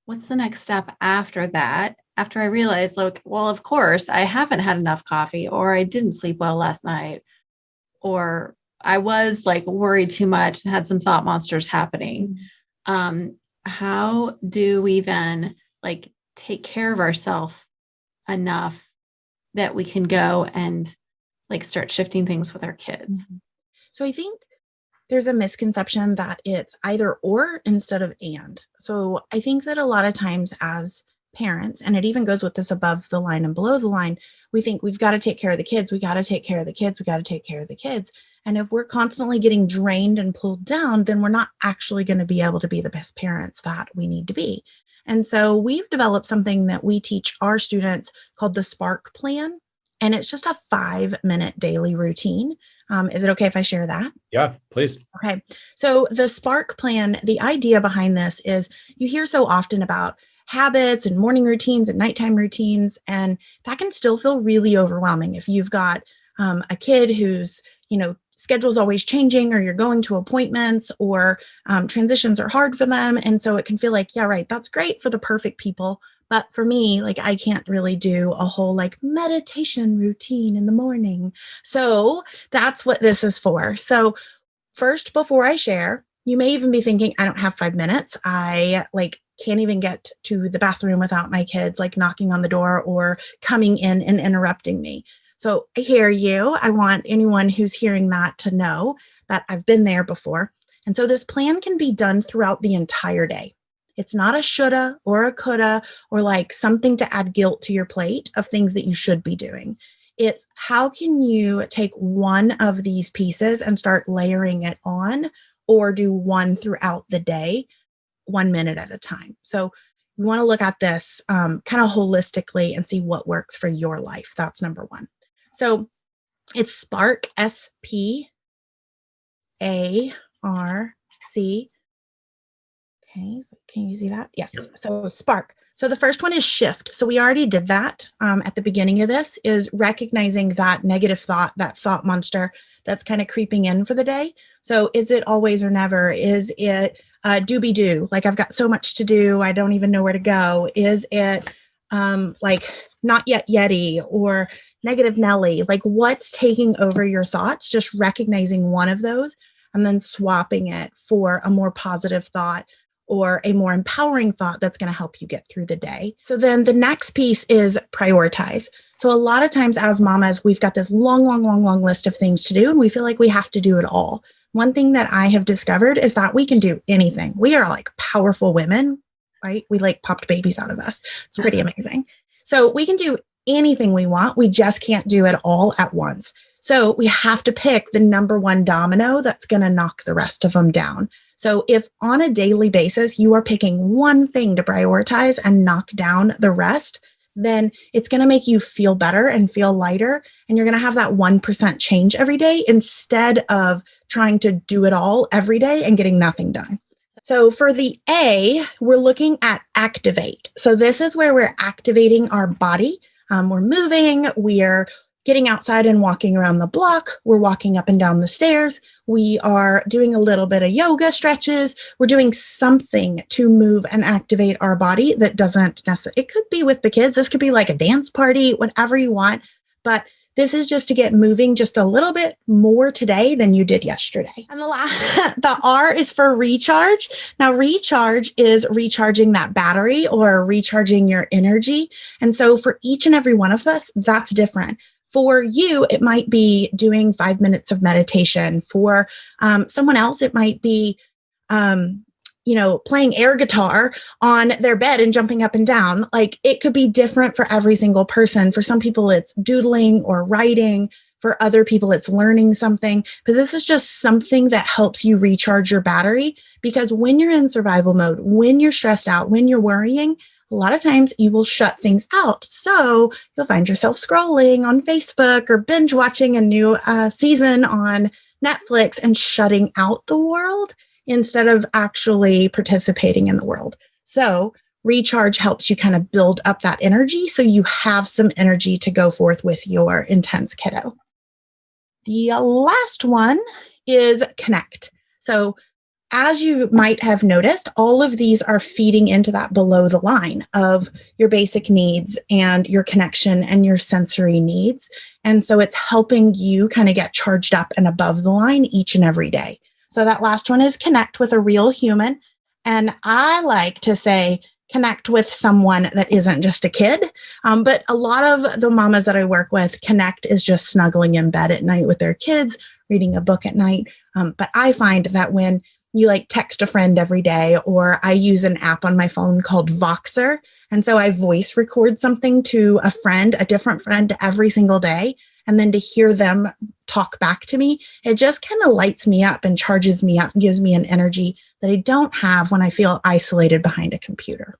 what's the next step after that? After I realized, like, well, of course, I haven't had enough coffee, or I didn't sleep well last night, or I was like worried too much and had some thought monsters happening. How do we then like take care of ourselves enough that we can go and like start shifting things with our kids? So I think there's a misconception that it's either or instead of and. So I think that a lot of times as parents, and it even goes with this above the line and below the line, we think we've got to take care of the kids. We got to take care of the kids. We got to take care of the kids. And if we're constantly getting drained and pulled down, then we're not actually going to be able to be the best parents that we need to be. And so we've developed something that we teach our students called the Spark Plan. And it's just a 5-minute daily routine. Is it okay if I share that? Yeah, please. Okay. So the Spark Plan, the idea behind this is you hear so often about habits and morning routines and nighttime routines, and that can still feel really overwhelming if you've got a kid who's, schedule's always changing, or you're going to appointments, or transitions are hard for them. And so it can feel like, yeah, right, that's great for the perfect people. But for me, like, I can't really do a whole like meditation routine in the morning. So that's what this is for. So first, before I share, you may even be thinking, I don't have 5 minutes. I can't even get to the bathroom without my kids like knocking on the door or coming in and interrupting me. So I hear you. I want anyone who's hearing that to know that I've been there before. And so this plan can be done throughout the entire day. It's not a shoulda or a coulda or like something to add guilt to your plate of things that you should be doing. It's how can you take one of these pieces and start layering it on, or do one throughout the day, 1 minute at a time. So you want to look at this kind of holistically and see what works for your life. That's number one. So it's Spark, SPARC. Okay, so can you see that? Yes. Yep. So Spark. So the first one is shift. So we already did that at the beginning of this, is recognizing that negative thought, that thought monster that's kind of creeping in for the day. So is it always or never? Is it do? Like, I've got so much to do, I don't even know where to go. Is it like not yet Yeti or negative Nelly? Like, what's taking over your thoughts? Just recognizing one of those and then swapping it for a more positive thought or a more empowering thought that's going to help you get through the day. So then the next piece is prioritize. So a lot of times as mamas, we've got this long list of things to do, and we feel like we have to do it all. One thing that I have discovered is that we can do anything. We are like powerful women, right? We like popped babies out of us. It's pretty amazing. So we can do anything we want. We just can't do it all at once. So we have to pick the number one domino that's going to knock the rest of them down. So if on a daily basis, you are picking one thing to prioritize and knock down the rest, then it's going to make you feel better and feel lighter. And you're going to have that 1% change every day instead of trying to do it all every day and getting nothing done. So for the A, we're looking at activate. So this is where we're activating our body. We're moving, we're getting outside and walking around the block. We're walking up and down the stairs. We are doing a little bit of yoga stretches. We're doing something to move and activate our body that doesn't necessarily, it could be with the kids. This could be like a dance party, whatever you want. But this is just to get moving just a little bit more today than you did yesterday. And the R is for recharge. Now, recharge is recharging that battery or recharging your energy. And so for each and every one of us, that's different. For you, it might be doing 5 minutes of meditation. For someone else, it might be, playing air guitar on their bed and jumping up and down. Like, it could be different for every single person. For some people, it's doodling or writing. For other people, it's learning something. But this is just something that helps you recharge your battery, because when you're in survival mode, when you're stressed out, when you're worrying, a lot of times you will shut things out. So you'll find yourself scrolling on Facebook or binge watching a new season on Netflix and shutting out the world instead of actually participating in the world. So recharge helps you kind of build up that energy so you have some energy to go forth with your intense kiddo. The last one is connect. So as you might have noticed, all of these are feeding into that below the line of your basic needs and your connection and your sensory needs. And so it's helping you kind of get charged up and above the line each and every day. So that last one is connect with a real human. And I like to say, connect with someone that isn't just a kid. But a lot of the mamas that I work with, connect is just snuggling in bed at night with their kids, reading a book at night. But I find that when you like text a friend every day, or I use an app on my phone called Voxer. And so I voice record something to a friend, a different friend every single day. And then to hear them talk back to me, it just kind of lights me up and charges me up and gives me an energy that I don't have when I feel isolated behind a computer.